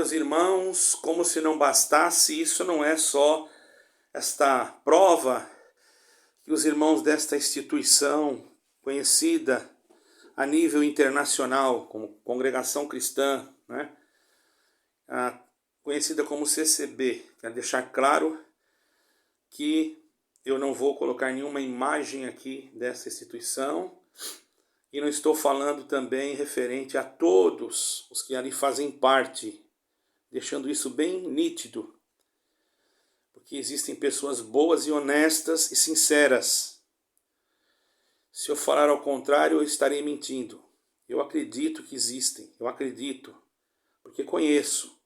Amados irmãos, como se não bastasse, isso não é só esta prova que os irmãos desta instituição conhecida a nível internacional, como Congregação Cristã, né? Conhecida como CCB. Quero deixar claro que eu não vou colocar nenhuma imagem aqui dessa instituição e não estou falando também referente a todos os que ali fazem parte, deixando isso bem nítido, porque existem pessoas boas e honestas e sinceras. Se eu falar ao contrário, eu estarei mentindo. Eu acredito que existem, eu acredito, porque conheço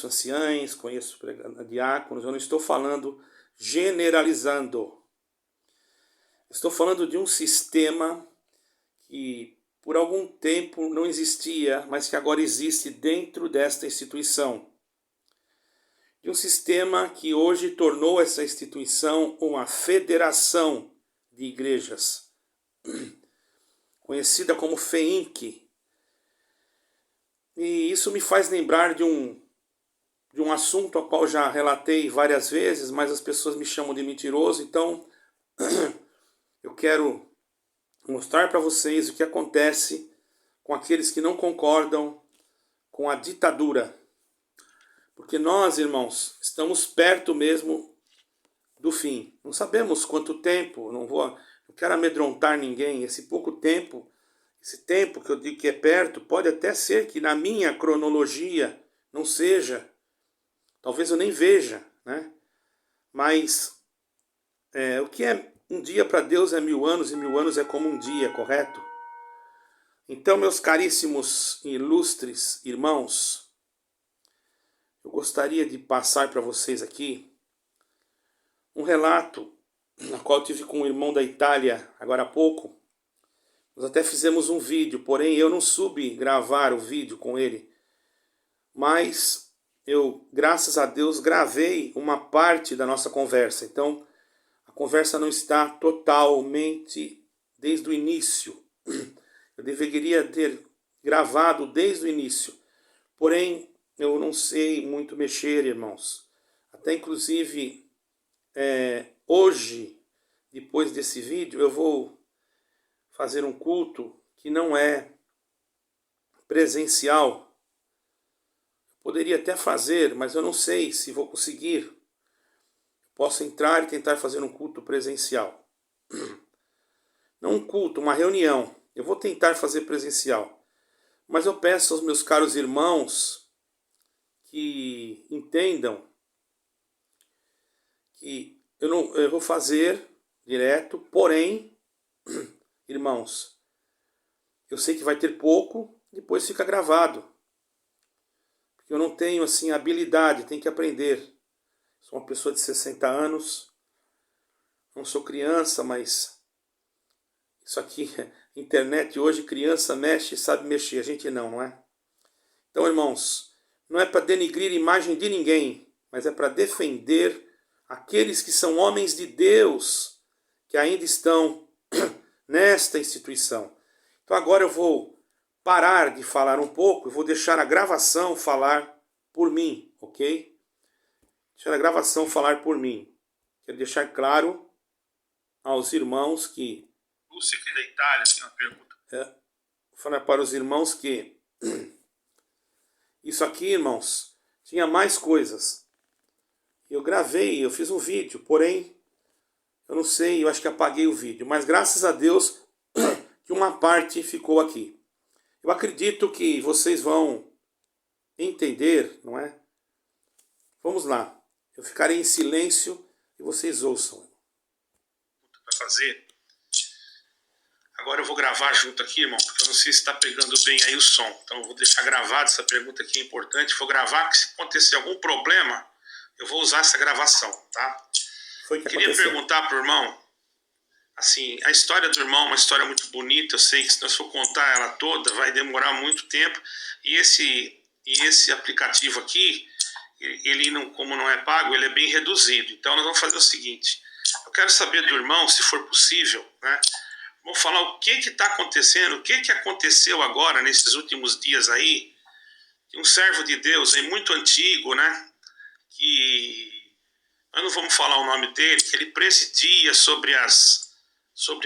anciães, conheço diáconos, eu não estou falando generalizando. Estou falando de um sistema que por algum tempo não existia, mas que agora existe dentro desta instituição. De um sistema que hoje tornou essa instituição uma federação de igrejas, conhecida como FEINC. E isso me faz lembrar de um assunto ao qual já relatei várias vezes, mas as pessoas me chamam de mentiroso, então eu quero mostrar para vocês o que acontece com aqueles que não concordam com a ditadura. Porque nós, irmãos, estamos perto mesmo do fim. Não sabemos quanto tempo, não quero amedrontar ninguém. Esse pouco tempo, esse tempo que eu digo que é perto, pode até ser que na minha cronologia não seja. Talvez eu nem veja, né? Mas o que é um dia para Deus é 1000 anos, e 1000 anos é como um dia, correto? Então, meus caríssimos e ilustres irmãos, eu gostaria de passar para vocês aqui um relato na qual eu tive com um irmão da Itália agora há pouco. Nós até fizemos um vídeo, porém eu não soube gravar o vídeo com ele. Mas eu, graças a Deus, gravei uma parte da nossa conversa. Então, a conversa não está totalmente desde o início. Eu deveria ter gravado desde o início. Porém, eu não sei muito mexer, irmãos. Até inclusive, hoje, depois desse vídeo, eu vou fazer um culto que não é presencial. Poderia até fazer, mas eu não sei se vou conseguir. Posso entrar e tentar fazer um culto presencial. Não um culto, uma reunião. Eu vou tentar fazer presencial. Mas eu peço aos meus caros irmãos que entendam que eu vou fazer direto, porém, irmãos, eu sei que vai ter pouco, depois fica gravado. Porque eu não tenho assim habilidade, tenho que aprender. Sou uma pessoa de 60 anos, não sou criança, mas isso aqui, internet hoje, criança mexe e sabe mexer, a gente não é? Então, irmãos, não é para denigrir a imagem de ninguém, mas é para defender aqueles que são homens de Deus, que ainda estão nesta instituição. Então agora eu vou parar de falar um pouco e vou deixar a gravação falar por mim, ok? Deixar a gravação falar por mim. Quero deixar claro aos irmãos que... Lúcia aqui da Itália, tem uma pergunta. Falar para os irmãos que isso aqui, irmãos, tinha mais coisas. Eu gravei, eu fiz um vídeo, porém, eu não sei, eu acho que apaguei o vídeo. Mas graças a Deus que uma parte ficou aqui. Eu acredito que vocês vão entender, não é? Vamos lá. Eu ficarei em silêncio e vocês ouçam. Para fazer. Agora eu vou gravar junto aqui, irmão, porque eu não sei se está pegando bem aí o som. Então eu vou deixar gravado essa pergunta aqui, é importante. Vou gravar, que se acontecer algum problema, eu vou usar essa gravação, tá? Queria perguntar pro irmão, assim, a história do irmão é uma história muito bonita. Eu sei que se nós for contar ela toda, vai demorar muito tempo. E esse aplicativo aqui, ele não, como não é pago, ele é bem reduzido. Então nós vamos fazer o seguinte, eu quero saber do irmão, se for possível, né? Vamos falar o que está acontecendo, o que aconteceu agora nesses últimos dias aí, um servo de Deus aí, muito antigo, né? Que nós não vamos falar o nome dele, que ele presidia sobre a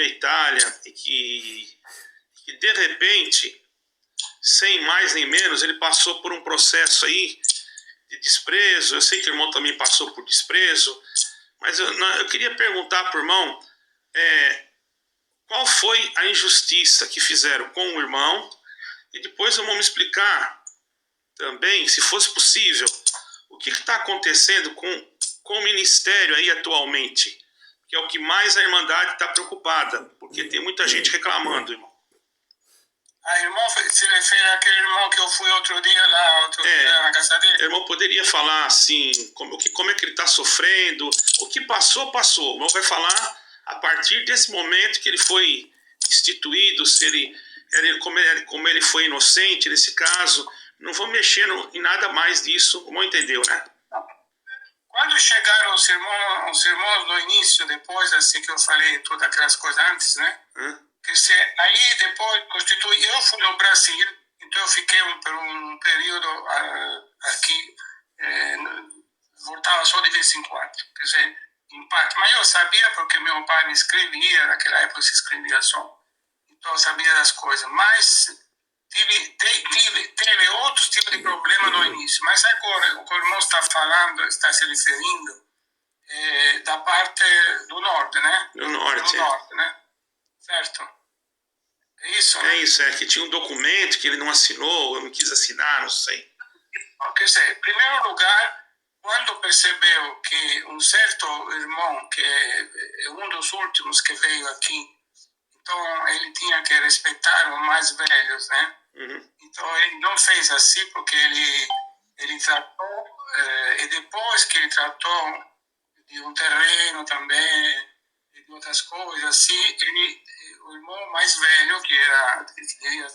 Itália e que de repente, sem mais nem menos, ele passou por um processo aí de desprezo. Eu sei que o irmão também passou por desprezo, mas eu queria perguntar para o irmão qual foi a injustiça que fizeram com o irmão, e depois vamos me explicar também, se fosse possível, o que está acontecendo com o ministério aí atualmente, que é o que mais a Irmandade está preocupada, porque tem muita gente reclamando, irmão. Irmão, se refere àquele irmão que eu fui outro dia lá, dia na casa dele? O irmão poderia falar assim, como é que ele está sofrendo, o que passou, passou. O irmão vai falar a partir desse momento que ele foi instituído, como ele foi inocente nesse caso. Não vamos mexer em nada mais disso, o irmão entendeu, né? Quando chegaram os irmãos no início, depois, assim que eu falei todas aquelas coisas antes, né? Quer dizer, aí depois eu fui no Brasil, então eu fiquei por um período aqui, voltava só de vez em quando, quer dizer, em parte, mas eu sabia porque meu pai me escrevia, naquela época se escrevia só, então eu sabia das coisas, mas teve outros tipos de problema no início, mas agora o que o irmão está falando, está se referindo da parte do norte, né? Do norte, né? Certo? É isso, né? É isso, que tinha um documento que ele não assinou, não quis assinar, não sei. Quer dizer, em primeiro lugar, quando percebeu que um certo irmão, que é um dos últimos que veio aqui, então ele tinha que respeitar os mais velhos, né? Então ele não fez assim porque ele tratou, e depois que ele tratou de um terreno também, de outras coisas, assim, o irmão mais velho, que queria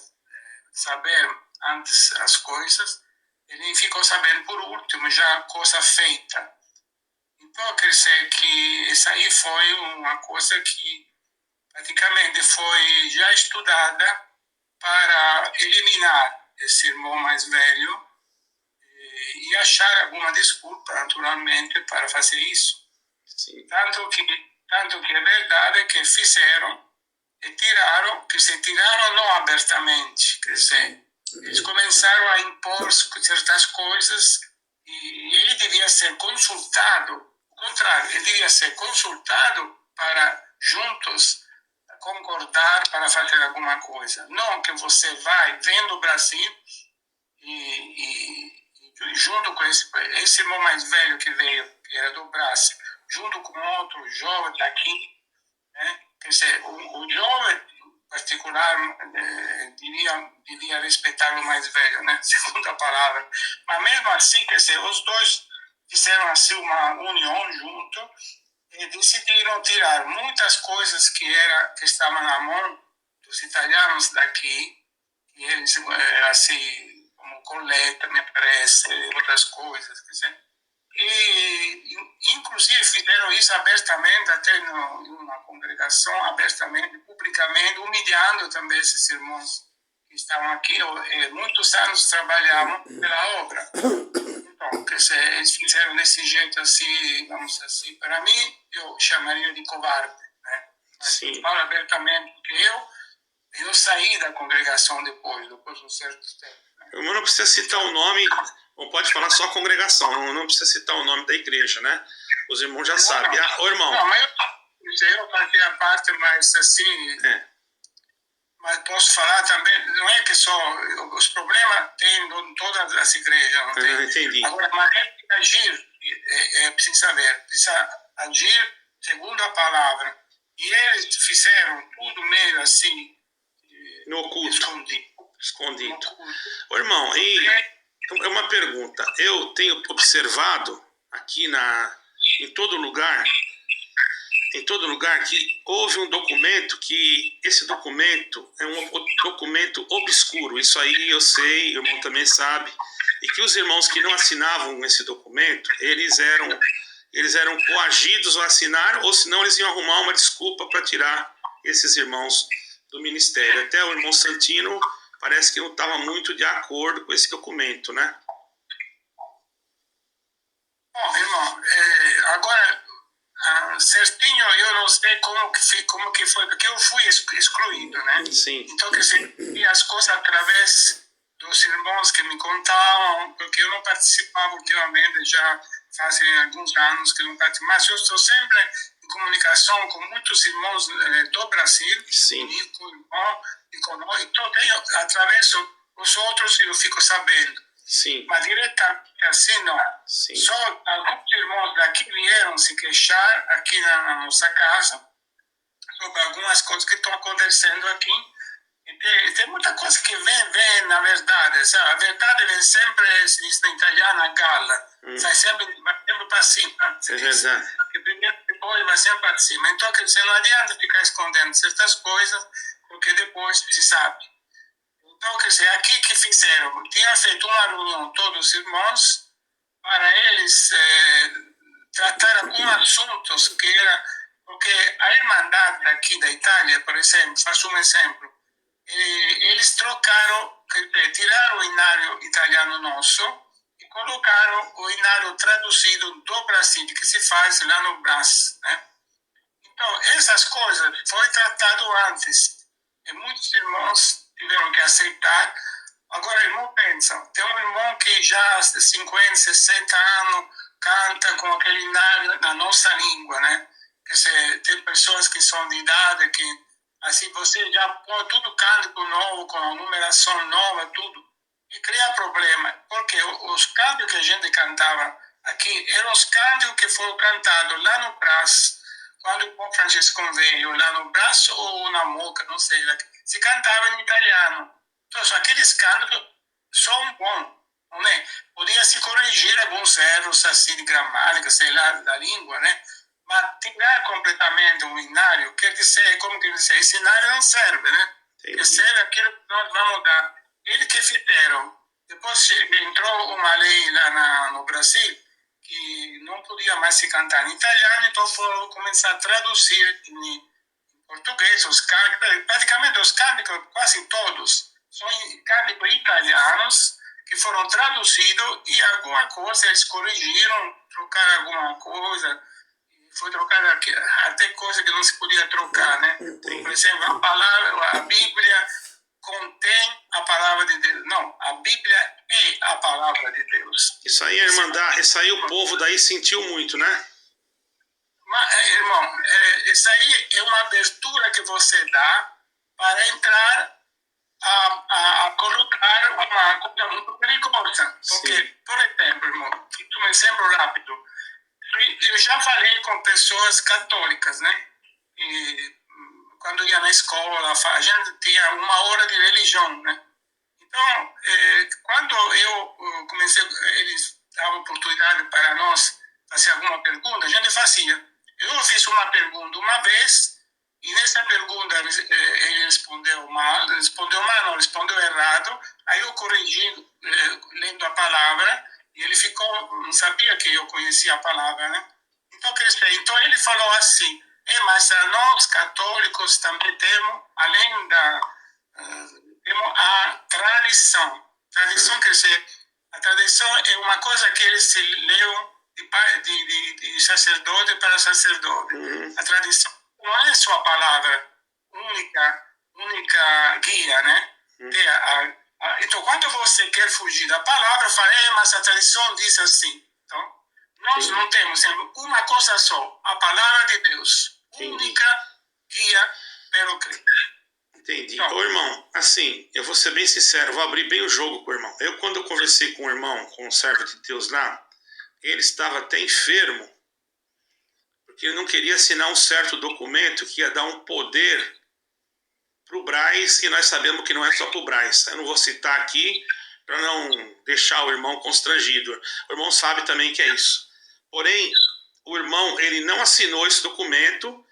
saber antes as coisas, ele ficou sabendo por último, já coisa feita. Então, quer dizer que isso aí foi uma coisa que praticamente foi já estudada para eliminar esse irmão mais velho e achar alguma desculpa, naturalmente, para fazer isso. Sim. Tanto que é verdade que fizeram e tiraram não abertamente, quer dizer, eles começaram a impor certas coisas e ele devia ser consultado, ao contrário, ele devia ser consultado para juntos concordar para fazer alguma coisa. Não que você vem do Brasil e junto com esse irmão mais velho que veio, que era do Brasil, junto com outro jovem daqui, né? Quer dizer, o jovem, em particular, devia respeitar o mais velho, né? Segunda palavra. Mas mesmo assim, quer dizer, os dois fizeram assim uma união junto e decidiram tirar muitas coisas que estavam na mão dos italianos daqui, e eles, assim, como coleta, me parece, outras coisas, quer dizer, e inclusive fizeram isso abertamente, até em uma congregação, abertamente, publicamente, humilhando também esses irmãos que estavam aqui, muitos anos trabalhavam pela obra. Então, quer dizer, eles fizeram desse jeito assim, vamos dizer assim, para mim, eu chamaria de covarde, né? Mas eu falo abertamente porque eu saí da congregação depois de um certo tempo. Né? O irmão não precisa citar o nome, ou pode falar só a congregação, não precisa citar o nome da igreja, né? Os irmãos já sabem. Ô, irmão. Não, mas eu fazia parte, mas assim... Mas posso falar também, não é que só... Os problemas tem em todas as igrejas, não tem? Entendi. Agora, a maneira de agir, precisa saber, precisa agir segundo a palavra. E eles fizeram tudo meio assim... No oculto. Escondido. No oculto. Ô, irmão, é uma pergunta. Eu tenho observado aqui em todo lugar que houve um documento que esse documento é um documento obscuro. Isso aí eu sei, o irmão também sabe. E que os irmãos que não assinavam esse documento, eles eram coagidos a assinar, ou senão eles iam arrumar uma desculpa para tirar esses irmãos do ministério. Até o irmão Santino parece que não estava muito de acordo com esse documento, né? Bom, irmão, agora, certinho, eu não sei como que foi, porque eu fui excluído, né? Sim. Então, quer dizer, vi as coisas através dos irmãos que me contavam, porque eu não participava ultimamente, já fazem alguns anos que não participo, mas eu estou sempre em comunicação com muitos irmãos do Brasil, Sim. com o irmão e conosco, então através dos outros eu fico sabendo. Sim. Mas diretamente assim, não. Sim. Só alguns irmãos daqui vieram se queixar aqui na nossa casa sobre algumas coisas que estão acontecendo aqui. E tem muita coisa que vem na verdade, sabe? A verdade vem sempre, se diz na italiana, a galla. Vai sempre para cima. É verdade. E primeiro, depois vai sempre para cima. Então, quer dizer, não adianta ficar escondendo certas coisas, porque depois se sabe. Então, quer dizer, aqui que fizeram, tinham feito uma reunião, todos os irmãos, para eles tratar alguns assuntos que era, porque a Irmandade aqui da Itália, por exemplo, faço um exemplo, eles trocaram, tiraram o inário italiano nosso e colocaram o inário traduzido do Brasil, que se faz lá no Brás, né? Então, essas coisas foi tratado antes, e muitos irmãos tiveram que aceitar. Agora, irmão, pensa, tem um irmão que já há 50, 60 anos canta com aquele inário na nossa língua, né? Quer dizer, tem pessoas que são de idade, que assim você já põe tudo cântico novo, com a numeração nova, tudo, e cria problema, porque os cânticos que a gente cantava aqui eram os cânticos que foram cantados lá no Brás, quando o Papa Francisco veio lá no Brás ou na Moca, não sei, se cantava em italiano. Então, aqueles cânticos são bons, não é? Podia se corrigir alguns erros assim de gramática, sei lá, da língua, né? Mas tirar completamente um inário, quer dizer, como que dizer, esse inário não serve, né? Que serve aquilo que nós vamos dar. Eles que fizeram. Depois entrou uma lei lá no Brasil que não podia mais se cantar em italiano, então foram começar a traduzir em português os cânticos, praticamente os cânticos, quase todos, são cânticos italianos que foram traduzidos e alguma coisa eles corrigiram, trocaram alguma coisa, foi trocada até coisa que não se podia trocar, né? Por exemplo, a Bíblia contém a palavra de Deus. Não, a Bíblia é a palavra de Deus. Isso aí, irmandade, isso aí o povo daí sentiu muito, né? Mas, irmão, isso aí é uma abertura que você dá para entrar a colocar uma coisa muito perigosa. Porque, Sim. por exemplo, irmão, um exemplo rápido. Eu já falei com pessoas católicas, né? E quando ia na escola, a gente tinha uma hora de religião, né? Então, quando eu comecei, eles davam oportunidade para nós fazer alguma pergunta, a gente fazia. Eu fiz uma pergunta uma vez, e nessa pergunta ele respondeu mal, não, respondeu errado, aí eu corrigi lendo a palavra, e ele ficou, não sabia que eu conhecia a palavra, né? Então ele falou assim, mas nós católicos também temos, além temos a tradição. Tradição quer dizer, a tradição é uma coisa que eles se leram de sacerdote para sacerdote. A tradição não é só a palavra única guia, né? Então, quando você quer fugir da palavra, fala, mas a tradição diz assim. Então, nós não temos uma coisa só, a palavra de Deus, única guia pelo Cristo. Entendi. Então, ô, irmão, assim, eu vou ser bem sincero, vou abrir bem o jogo com o irmão. Quando eu conversei com o irmão, com o servo de Deus lá, ele estava até enfermo, porque ele não queria assinar um certo documento que ia dar um poder para o Braz, e nós sabemos que não é só para o Braz. Eu não vou citar aqui para não deixar o irmão constrangido. O irmão sabe também que é isso. Porém, o irmão, ele não assinou esse documento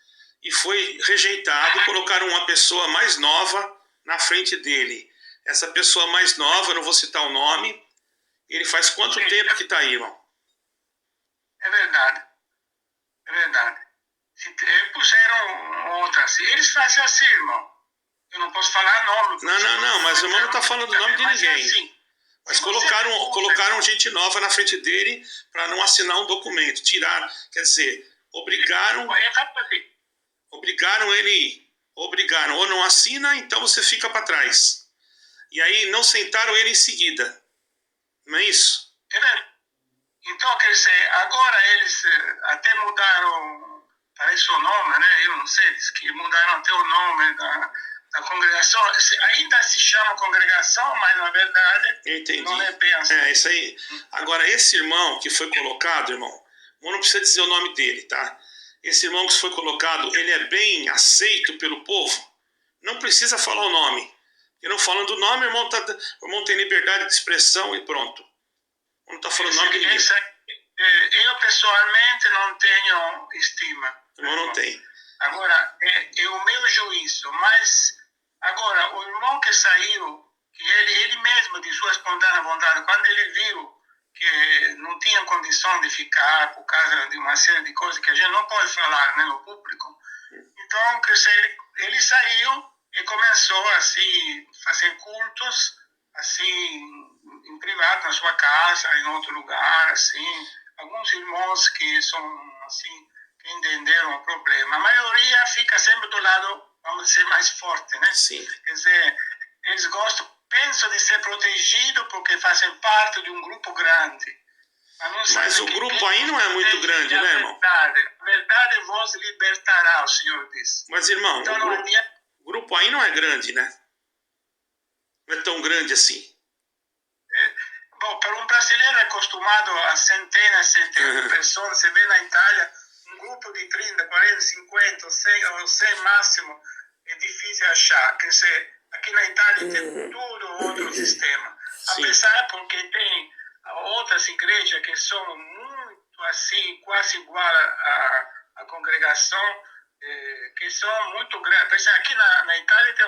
e foi rejeitado, colocaram uma pessoa mais nova na frente dele. Essa pessoa mais nova, eu não vou citar o nome, ele faz quanto tempo que está aí, irmão? É verdade. É verdade. Puseram outras. Eles fazem assim, irmão. eu não posso falar nome. Não, mas o irmão não está falando o nome de mas ninguém. É assim, mas colocaram gente nova na frente dele para não assinar um documento, tirar, quer dizer, obrigaram ele, ou não assina, então você fica para trás. E aí não sentaram ele em seguida, não é isso? Então, quer dizer, agora eles até mudaram, parece o nome, né? Eu não sei, diz que mudaram até o nome da congregação. Ainda se chama congregação, mas na verdade não é bem assim. É, isso aí. Agora, esse irmão que foi colocado, irmão, não precisa dizer o nome dele, tá? Esse irmão que foi colocado, ele é bem aceito pelo povo? Não precisa falar o nome. E não falando o nome, o irmão tem liberdade de expressão e pronto. Não está falando o nome de ninguém. Eu, pessoalmente, não tenho estima. O irmão não tem. Agora, é o meu juízo. Mas, agora, o irmão que saiu, que ele mesmo, de sua espontânea vontade, quando ele viu que não tinha condição de ficar por causa de uma série de coisas que a gente não pode falar, né, no público, então, ele saiu e começou assim fazer cultos assim em privado na sua casa, em outro lugar, assim. Alguns irmãos que são assim que entenderam o problema. A maioria fica sempre do lado, vamos dizer, mais forte, né? Sim. Quer dizer, eles gostam, pensam de ser protegidos porque fazem parte de um grupo grande. Mas o grupo aí não é muito grande, né, irmão? A verdade vos libertará, o Senhor diz. Mas, irmão, então, o grupo aí não é grande, né? Não é tão grande assim. Bom, para um brasileiro acostumado a centenas de pessoas, você vê na Itália um grupo de 30, 40, 50 ou 100 máximo, é difícil achar. Quer dizer, aqui na Itália tem tudo outro sistema. Sim. Apesar porque tem outras igrejas que são muito assim, quase igual à congregação, que são muito grandes. Por exemplo, aqui na Itália tem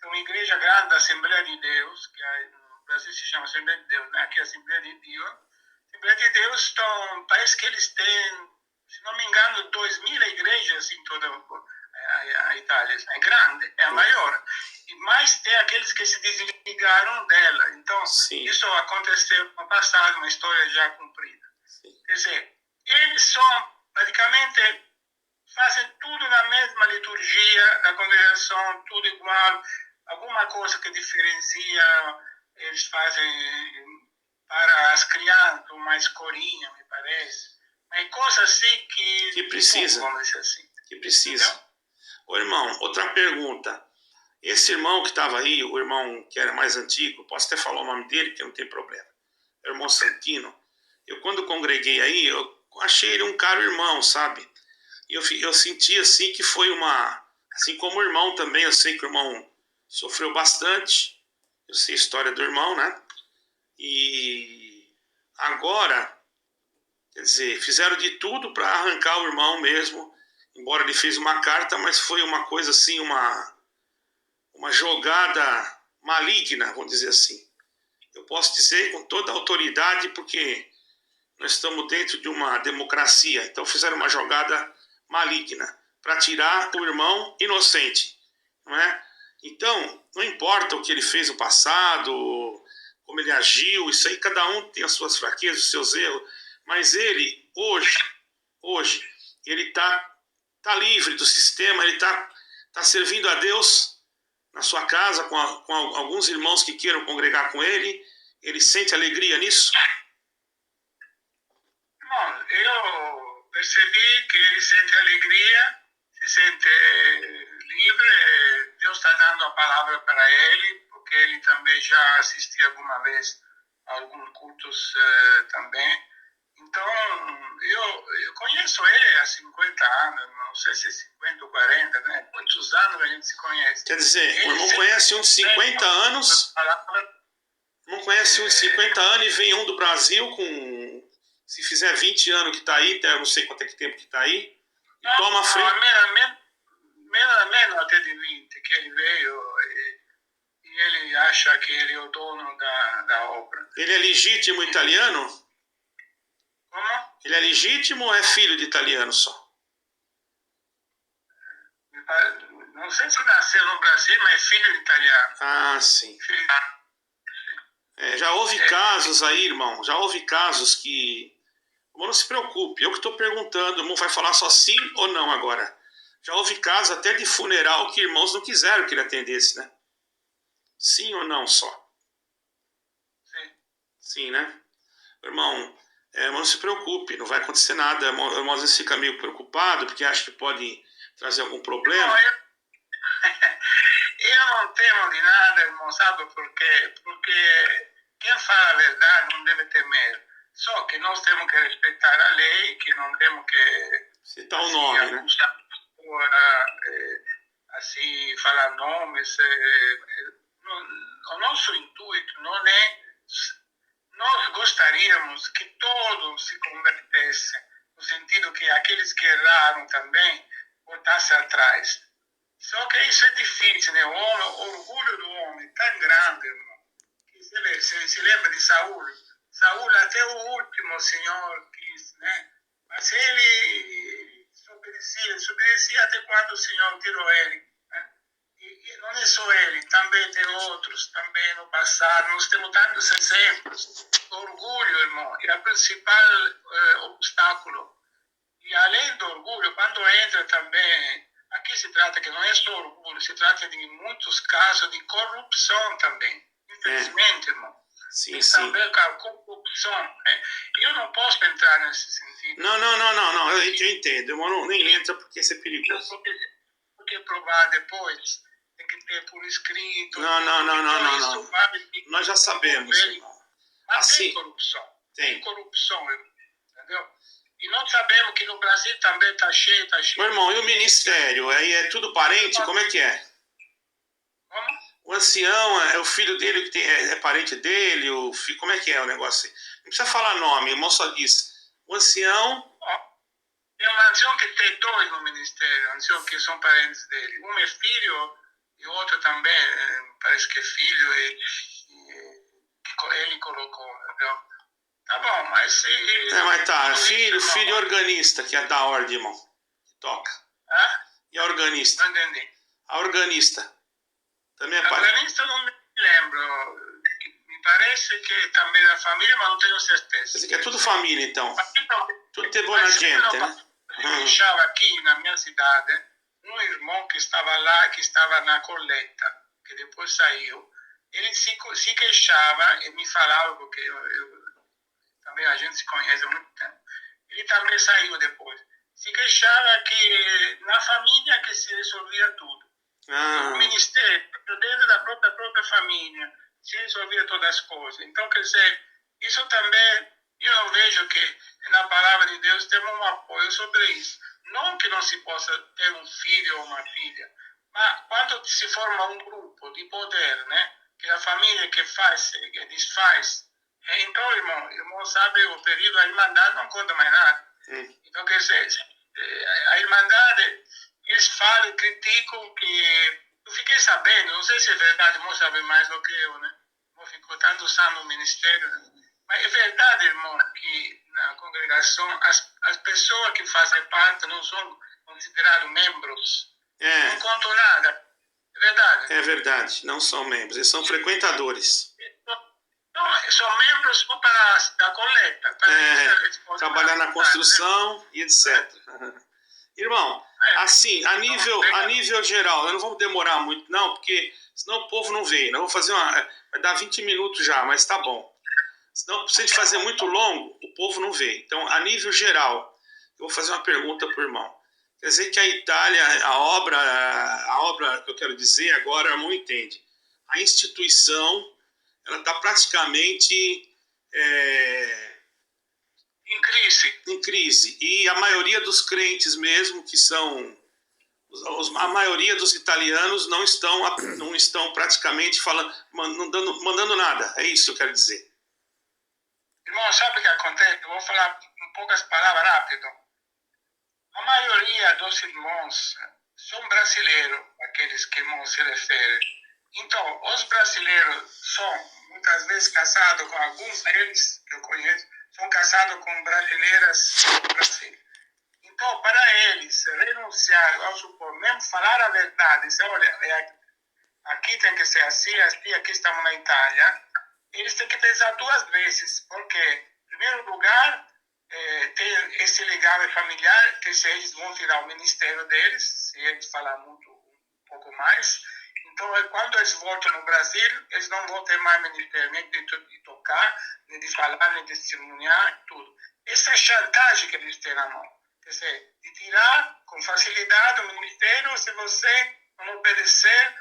uma igreja grande da Assembleia de Deus, que no Brasil se chama Assembleia de Deus, né? Aqui é a Assembleia de Deus. A Assembleia de Deus parece que eles têm, se não me engano, 2.000 igrejas em toda a Itália. É grande, é a maior. Mas tem aqueles que se desligaram dela. Então, Sim. Isso aconteceu no passado, uma história já cumprida. Sim. Quer dizer, eles são, praticamente, fazem tudo na mesma liturgia da congregação, tudo igual. Alguma coisa que diferencia, eles fazem para as crianças, uma escolinha, me parece. Mas coisas assim que precisa. Vamos dizer assim. Que precisa. Ô, irmão, outra pergunta. Esse irmão que estava aí, o irmão que era mais antigo, posso até falar o nome dele, que não tem problema. É o irmão Santino. Eu, quando congreguei aí, eu achei ele um caro irmão, sabe? E eu senti assim que foi assim como o irmão também, eu sei que o irmão sofreu bastante. Eu sei a história do irmão, né? E agora, quer dizer, fizeram de tudo para arrancar o irmão mesmo. Embora ele fez uma carta, mas foi uma coisa assim, uma jogada maligna, vamos dizer assim. Eu posso dizer com toda a autoridade, porque nós estamos dentro de uma democracia. Então fizeram uma jogada maligna para tirar o irmão inocente, não é? Então, não importa o que ele fez no passado, como ele agiu, isso aí cada um tem as suas fraquezas, os seus erros, mas ele, hoje ele está livre do sistema, ele está servindo a Deus na sua casa, com alguns irmãos que queiram congregar com ele sente alegria nisso? Bom, eu percebi que ele sente alegria, se sente livre, Deus está dando a palavra para ele, porque ele também já assistiu alguma vez a alguns cultos também. Então, eu conheço ele há 50 anos, não sei se é 50 ou 40, né? Quantos anos a gente se conhece? Quer dizer, o irmão conhece uns 50 anos, o irmão conhece uns 50 anos e vem um do Brasil com, se fizer 20 anos que está aí, eu não sei quanto é que tempo que está aí, e toma a frente. Menos até de 20, que ele veio e ele acha que ele é o dono da obra. Ele é legítimo italiano? Como? Ele é legítimo ou é filho de italiano só? não sei se nasceu no Brasil, mas é filho de italiano. Ah, sim. Filho... Já houve casos aí, irmão, já houve casos que... Irmão, não se preocupe, eu que estou perguntando, o irmão vai falar só sim ou não agora. Já houve casos até de funeral que irmãos não quiseram que ele atendesse, né? Sim ou não só? Sim. Sim, né? Irmão, irmão, não se preocupe, não vai acontecer nada. Irmão às vezes fica meio preocupado porque acha que pode trazer algum problema. Não, eu não temo de nada, irmão, sabe por quê? Porque quem fala a verdade não deve temer. Só que nós temos que respeitar a lei, que não temos que... Citar o nome, né? Assim, falar nomes. O nosso intuito não é... Nós gostaríamos que todos se convertessem, no sentido que aqueles que erraram também voltassem atrás. Só que isso é difícil, né? O orgulho do homem é tão grande, irmão. Que você se lembra de Saul? Saul até o último Senhor quis, né? Mas ele se obedecia até quando o Senhor tirou ele. Né? E não é só ele, também tem outros, também no passado. Nós temos tantos exemplos. O orgulho, irmão, é o principal obstáculo. E além do orgulho, quando entra também... Aqui se trata que não é só orgulho, se trata de muitos casos de corrupção também. Infelizmente, irmão. Sim, e sim. também com a corrupção. Eu não posso entrar nesse sentido. Não, eu entendo. Eu nem entra porque isso é perigoso. Porque provar depois, tem que ter por escrito. Não. Nós já sabemos, irmão. Mas assim, tem corrupção. Tem corrupção, entendeu? E nós sabemos que no Brasil também está cheio. Meu irmão, e o ministério? Aí é tudo parente? Como é que é? Como? O ancião é o filho dele que é parente dele? Como é que é o negócio? Não precisa falar nome, o irmão só diz. O ancião... Tem um ancião que tem dois no ministério, ancião que são parentes dele. Um é filho e o outro também, parece que é filho, e ele colocou, entendeu? Tá bom, mas... mas tá, filho organista, que é da ordem, irmão. Que toca. E a organista? Não entendi. A organista. Também é a organista não me lembro. Me parece que também é da família, mas não tenho certeza. Isso aqui é tudo família, então. Tudo de boa gente, né? Eu deixava aqui na minha cidade um irmão que estava lá, que estava na coleta, que depois saiu. Ele se queixava e me falava, porque também a gente se conhece há muito tempo. Ele também saiu depois. Se queixava que na família que se resolvia tudo. O ministério, dentro da própria família, se resolvia todas as coisas. Então, quer dizer, isso também, eu não vejo que na palavra de Deus temos um apoio sobre isso. Não que não se possa ter um filho ou uma filha, mas quando se forma um grupo de poder, né? Que a família que faz, que desfaz. Então, irmão sabe, o período da Irmandade não conta mais nada. Então, quer dizer, a Irmandade, eles falam e criticam que... Eu fiquei sabendo, não sei se é verdade, irmão sabe mais do que eu, né? Eu fico tantos anos no ministério, né? Mas é verdade, irmão, que na congregação as pessoas que fazem parte não são considerados membros. Não contam nada. É verdade? É verdade, não são membros, eles são frequentadores. Não, são membros para da coleta. Trabalhar na construção, né? E etc. Irmão, assim, a nível geral, eu não vou demorar muito não, porque senão o povo não vem. Eu vou fazer vai dar 20 minutos já, mas tá bom. Senão, se a gente fazer muito longo, o povo não vê. Então, a nível geral, eu vou fazer uma pergunta para o irmão. Quer dizer que a Itália, a obra que eu quero dizer agora, o irmão entende. A instituição, ela está praticamente em crise. E a maioria dos crentes mesmo, que são... A maioria dos italianos não estão praticamente mandando nada. É isso que eu quero dizer. Irmão, sabe o que acontece? Eu vou falar em poucas palavras rápido. A maioria dos irmãos são brasileiros, aqueles que irmãos se referem. Então, os brasileiros são muitas vezes casados com alguns deles, que eu conheço, são casados com brasileiras do Brasil. Então, para eles renunciar, vamos supor, mesmo falar a verdade, dizer, olha, aqui tem que ser assim, aqui estamos na Itália, eles têm que pensar duas vezes, porque, em primeiro lugar, tem esse legado familiar, que se eles vão tirar o ministério deles, se eles falar muito, um pouco mais. Então, quando eles voltam no Brasil, eles não vão ter mais ministério, nem de tocar, nem de falar, nem de testemunhar, tudo. Essa é a chantagem que eles têm na mão. Quer dizer, de tirar com facilidade o ministério se você não obedecer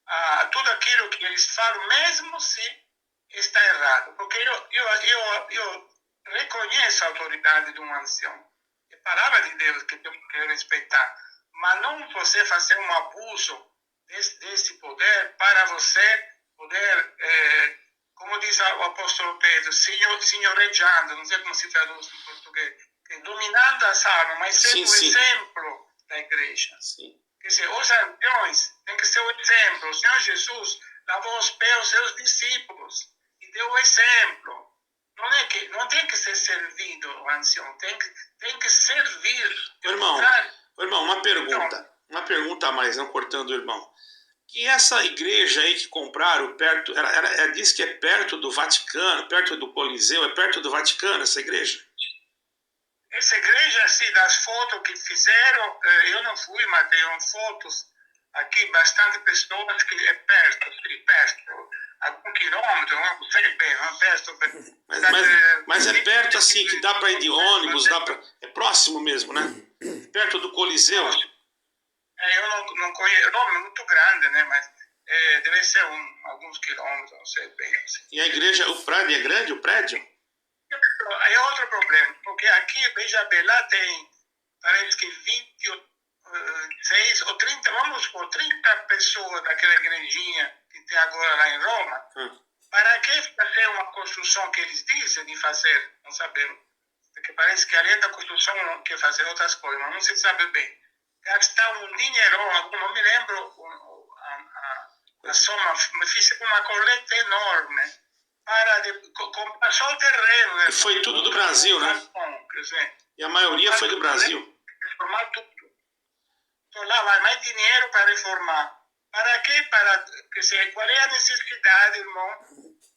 a tudo aquilo que eles falam, mesmo se está errado. Porque eu reconheço a autoridade de um ancião. É palavra de Deus que temos que respeitar. Mas não você fazer um abuso desse poder para você poder, como diz o apóstolo Pedro, senhorejando, não sei como se traduz em português, dominando as almas, mas sendo o exemplo da igreja. Sim. Quer dizer, os anciões têm que ser o exemplo. O Senhor Jesus lavou os pés aos seus discípulos e deu o exemplo. Não tem que ser servido o ancião, tem que servir. Irmão, uma pergunta a mais, não cortando o irmão. Que essa igreja aí que compraram perto, ela diz que é perto do Vaticano, perto do Coliseu, é perto do Vaticano essa igreja? Essa igreja, assim, das fotos que fizeram, eu não fui, mas tem fotos aqui, bastante pessoas que é perto, algum quilômetro, não sei bem, não perto. Mas é perto assim, que dá para ir de ônibus, é próximo mesmo, né? Perto do Coliseu. Eu não conheço, o nome é muito grande, né? Mas deve ser alguns quilômetros, não sei bem. Assim. E a igreja, o prédio é grande, o prédio? É outro problema, porque aqui, veja bem, lá tem, parece que 26 ou 30, vamos supor, 30 pessoas daquela igrejinha que tem agora lá em Roma. Para que fazer uma construção que eles dizem de fazer? Não sabemos. Porque parece que além da construção não quer fazer outras coisas, mas não se sabe bem. Gastar um dinheirão, não me lembro a soma, me fiz uma coleta enorme para comprar só o terreno. Né? E foi tudo do Brasil, né? E a maioria foi do Brasil. Reformar tudo. Então lá vai mais dinheiro para reformar. Para quê? Qual é a necessidade, irmão,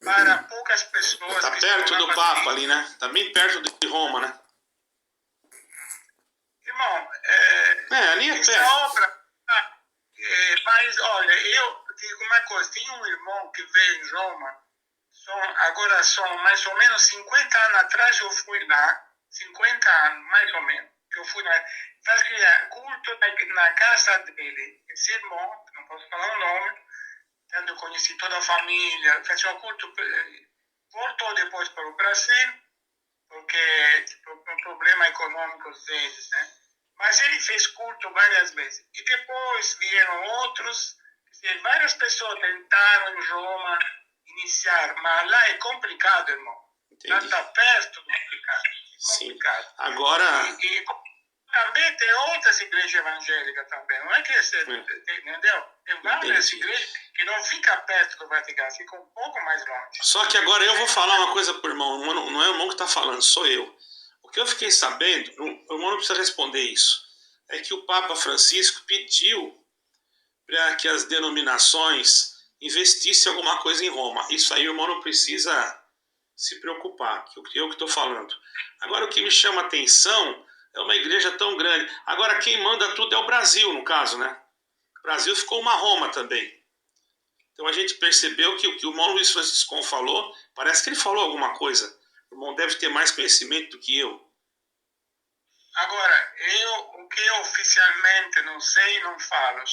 para poucas pessoas... Está perto do Papa ali, né? Está bem perto de Roma, né? Irmão, ali é perto. Obra, mas, olha, eu digo uma coisa, tem um irmão que veio em Roma, agora são mais ou menos 50 anos atrás eu fui lá, 50 anos, mais ou menos, que eu fui lá, fazia culto na casa dele, esse irmão, não posso falar o nome, eu conheci toda a família, fazia um culto, voltou depois para o Brasil, porque um problema econômico deles, né? Mas ele fez culto várias vezes. E depois vieram outros, várias pessoas tentaram em Roma iniciar, mas lá é complicado, irmão. Lá está perto, é complicado. Sim. Agora... E também tem outras igrejas evangélicas também, não é que você entendeu? Tem várias igrejas que não ficam perto do Vaticano, ficam um pouco mais longe. Só que agora eu vou falar uma coisa pro irmão, não é o irmão que está falando, sou eu. O que eu fiquei sabendo, o irmão não precisa responder isso, é que o Papa Francisco pediu para que as denominações investissem alguma coisa em Roma. Isso aí o irmão não precisa se preocupar, que eu que estou falando. Agora o que me chama a atenção é uma igreja tão grande. Agora quem manda tudo é o Brasil, no caso, né? O Brasil ficou uma Roma também. Então a gente percebeu que o que o irmão Luiz Francisco falou, parece que ele falou alguma coisa. O irmão deve ter mais conhecimento do que eu. Agora, o que eu oficialmente não sei, não falo.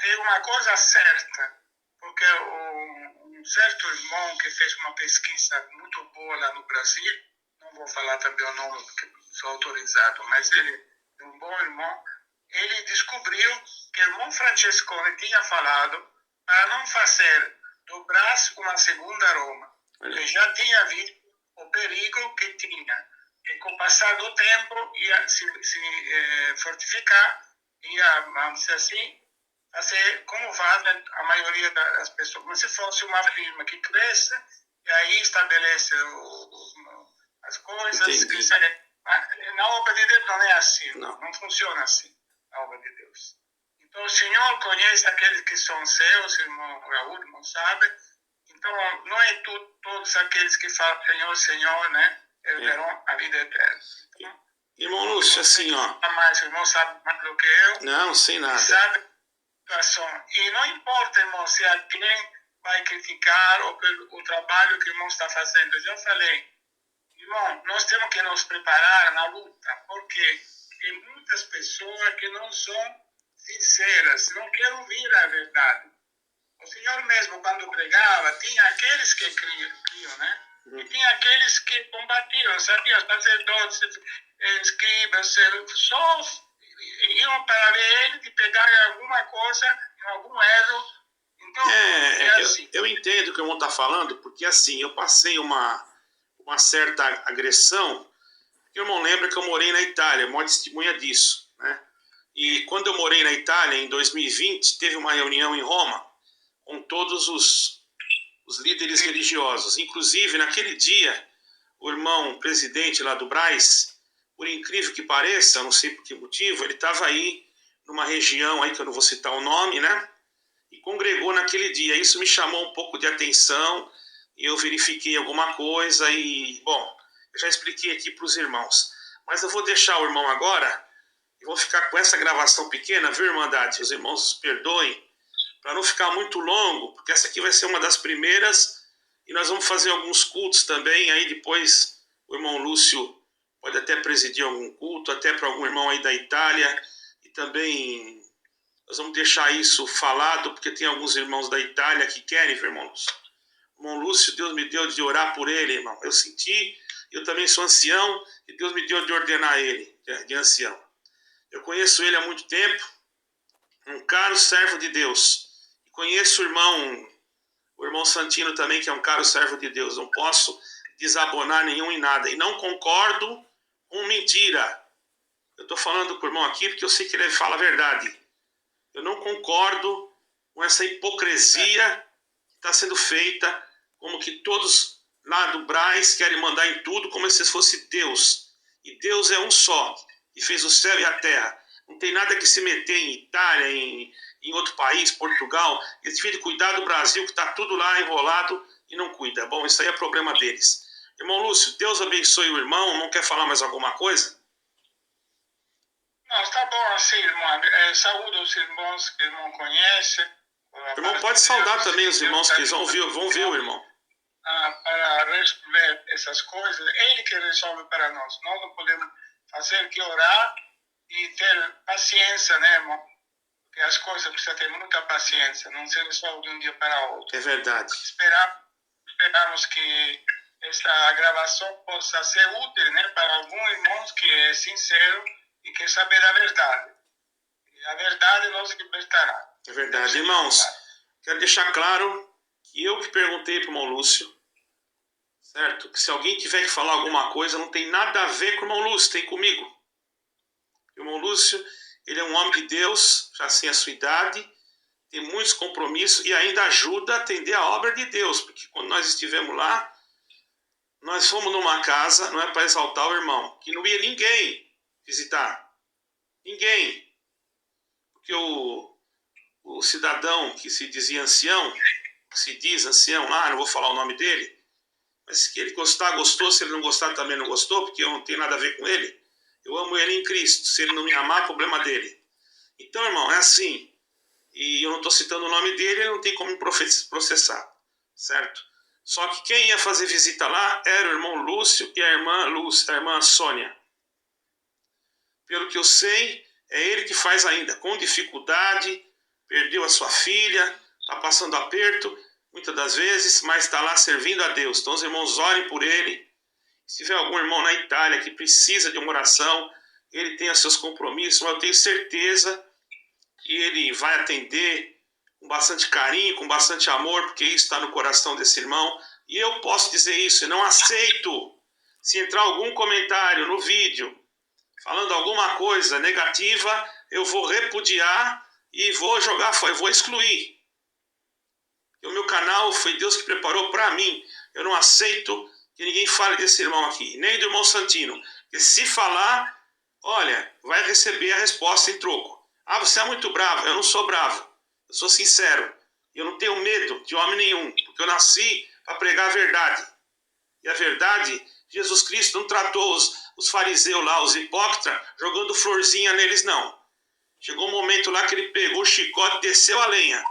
Tem uma coisa certa, porque um certo irmão que fez uma pesquisa muito boa lá no Brasil, não vou falar também o nome porque sou autorizado, mas ele é um bom irmão, ele descobriu que o irmão Francescone tinha falado para não fazer do Brás uma segunda Roma. Ele já tinha visto o perigo que tinha, que com o passar do tempo ia se fortificar, ia, vamos dizer assim, fazer como fazem a maioria das pessoas, como se fosse uma firma que cresce e aí estabelece as coisas. Na obra de Deus não é assim, Não. não funciona assim, a obra de Deus. Então o Senhor conhece aqueles que são seus, irmão Raul, irmão sabe. Então não é todos aqueles que falam Senhor, Senhor, né, herdarão a vida eterna. Então, Irmão Lúcio, assim, ó. Mas o irmão sabe mais do que eu. Não, sem nada. Sabe a situação. E não importa, irmão, se alguém vai criticar o trabalho que o irmão está fazendo. Eu já falei, irmão, nós temos que nos preparar na luta, porque tem muitas pessoas que não são sinceras, não querem ouvir a verdade. O Senhor mesmo, quando pregava, tinha aqueles que criam, né? E tinha aqueles que combatiam, sabia? Sacerdotes, escribas, só iam para ver ele de pegar alguma coisa, algum erro. Então, assim. Eu entendo o que o irmão está falando, porque assim, eu passei uma certa agressão. O irmão lembra que eu morei na Itália, maior testemunha disso, né? E quando eu morei na Itália, em 2020, teve uma reunião em Roma com todos os líderes religiosos. Inclusive, naquele dia, o irmão presidente lá do Brás, por incrível que pareça, não sei por que motivo, ele estava aí numa região aí que eu não vou citar o nome, né? E congregou naquele dia. Isso me chamou um pouco de atenção, e eu verifiquei alguma coisa e, bom, eu já expliquei aqui para os irmãos. Mas eu vou deixar o irmão agora e vou ficar com essa gravação pequena, viu, Irmandade? Os irmãos perdoem, para não ficar muito longo, porque essa aqui vai ser uma das primeiras e nós vamos fazer alguns cultos também. Aí depois o irmão Lúcio pode até presidir algum culto, até para algum irmão aí da Itália, e também nós vamos deixar isso falado, porque tem alguns irmãos da Itália que querem, irmão Lúcio. Irmão Lúcio, Deus me deu de orar por ele, irmão. Eu senti, eu também sou ancião, e Deus me deu de ordenar ele, de ancião. Eu conheço ele há muito tempo, um caro servo de Deus. Conheço o irmão Santino também, que é um caro servo de Deus. Não posso desabonar nenhum em nada. E não concordo com mentira. Eu estou falando com o irmão aqui porque eu sei que ele fala a verdade. Eu não concordo com essa hipocrisia que está sendo feita, como que todos lá do Brás querem mandar em tudo, como se fosse Deus. E Deus é um só, e fez o céu e a terra. Não tem nada que se meter em Itália, em outro país, Portugal. Eles devem cuidar do Brasil, que está tudo lá enrolado e não cuida. Bom, isso aí é problema deles. Irmão Lúcio, Deus abençoe o irmão. Não quer falar mais alguma coisa? Não, está bom assim, irmão. Saúde os irmãos que o irmão conhece. O irmão pode saudar também os irmãos que vão ver o irmão. Para resolver essas coisas, ele que resolve para nós. Nós não podemos fazer que orar e ter paciência, né, irmão? Porque as coisas precisam ter muita paciência, não se resolve de um dia para o outro. É verdade. Esperamos que esta gravação possa ser útil, né, para alguns irmãos que é sincero e quer saber a verdade. E a verdade nos libertará. É verdade. Irmãos, quero deixar claro que eu que perguntei para o irmão Lúcio, certo? Que se alguém tiver que falar alguma coisa, não tem nada a ver com o irmão Lúcio, tem comigo. O irmão Lúcio, ele é um homem de Deus, já sem a sua idade, tem muitos compromissos e ainda ajuda a atender a obra de Deus, porque quando nós estivemos lá, nós fomos numa casa, não é para exaltar o irmão, que não ia ninguém visitar. Ninguém. Porque o cidadão que se dizia ancião, que se diz ancião lá, não vou falar o nome dele, mas se ele gostar, gostou, se ele não gostar, também não gostou, porque eu não tenho nada a ver com ele. Eu amo ele em Cristo. Se ele não me amar, problema dele. Então, irmão, é assim. E eu não estou citando o nome dele, ele não tem como me processar. Certo? Só que quem ia fazer visita lá era o irmão Lúcio e a irmã Sônia. Pelo que eu sei, é ele que faz ainda, com dificuldade, perdeu a sua filha, está passando aperto, muitas das vezes, mas está lá servindo a Deus. Então os irmãos orem por ele. Se tiver algum irmão na Itália que precisa de uma oração, ele tem os seus compromissos, mas eu tenho certeza que ele vai atender com bastante carinho, com bastante amor, porque isso está no coração desse irmão. E eu posso dizer isso, eu não aceito. Se entrar algum comentário no vídeo falando alguma coisa negativa, eu vou repudiar e vou jogar fora, eu vou excluir. O meu canal foi Deus que preparou para mim. Eu não aceito que ninguém fale desse irmão aqui, nem do irmão Santino. Porque se falar, olha, vai receber a resposta em troco. Ah, você é muito bravo. Eu não sou bravo. Eu sou sincero. Eu não tenho medo de homem nenhum, porque eu nasci para pregar a verdade. E a verdade, Jesus Cristo não tratou os fariseus lá, os hipócritas, jogando florzinha neles, não. Chegou um momento lá que ele pegou o chicote e desceu a lenha.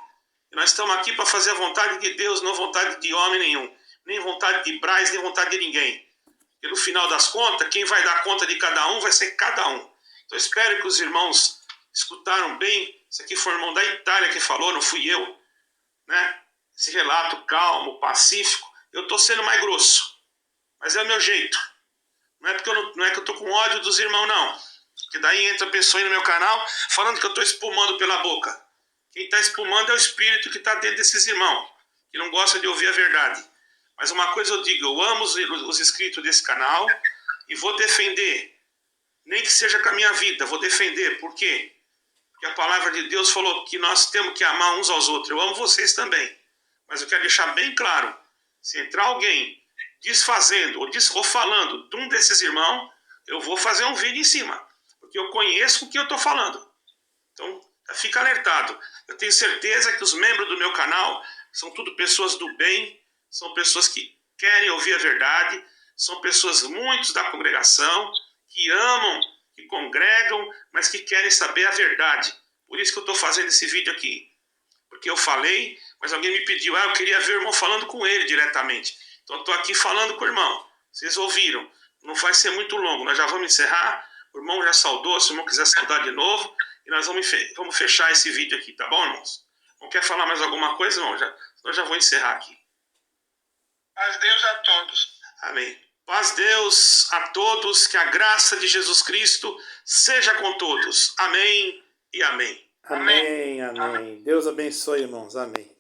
E nós estamos aqui para fazer a vontade de Deus, não vontade de homem nenhum. Nem vontade de Braz, nem vontade de ninguém. E no final das contas, quem vai dar conta de cada um vai ser cada um. Então espero que os irmãos escutaram bem. Esse aqui foi o irmão da Itália que falou, não fui eu. Né? Esse relato calmo, pacífico. Eu estou sendo mais grosso. Mas é o meu jeito. Não é que eu estou com ódio dos irmãos, não. Porque daí entra a pessoa aí no meu canal falando que eu estou espumando pela boca. Quem está espumando é o espírito que está dentro desses irmãos, que não gosta de ouvir a verdade. Mas uma coisa eu digo, eu amo os inscritos desse canal e vou defender, nem que seja com a minha vida, vou defender. Por quê? Porque a palavra de Deus falou que nós temos que amar uns aos outros. Eu amo vocês também. Mas eu quero deixar bem claro, se entrar alguém desfazendo ou falando de um desses irmãos, eu vou fazer um vídeo em cima. Porque eu conheço o que eu estou falando. Então, fica alertado. Eu tenho certeza que os membros do meu canal são tudo pessoas do bem, são pessoas que querem ouvir a verdade, são pessoas, muitos da congregação, que amam, que congregam, mas que querem saber a verdade. Por isso que eu estou fazendo esse vídeo aqui. Porque eu falei, mas alguém me pediu, eu queria ver o irmão falando com ele diretamente. Então eu estou aqui falando com o irmão. Vocês ouviram. Não vai ser muito longo. Nós já vamos encerrar. O irmão já saudou. Se o irmão quiser saudar de novo. E nós vamos fechar esse vídeo aqui. Tá bom, irmãos? Não quer falar mais alguma coisa, irmão? Eu já vou encerrar aqui. Paz Deus a todos. Amém. Paz Deus a todos. Que a graça de Jesus Cristo seja com todos. Amém e amém. Amém, amém. Deus abençoe, irmãos. Amém.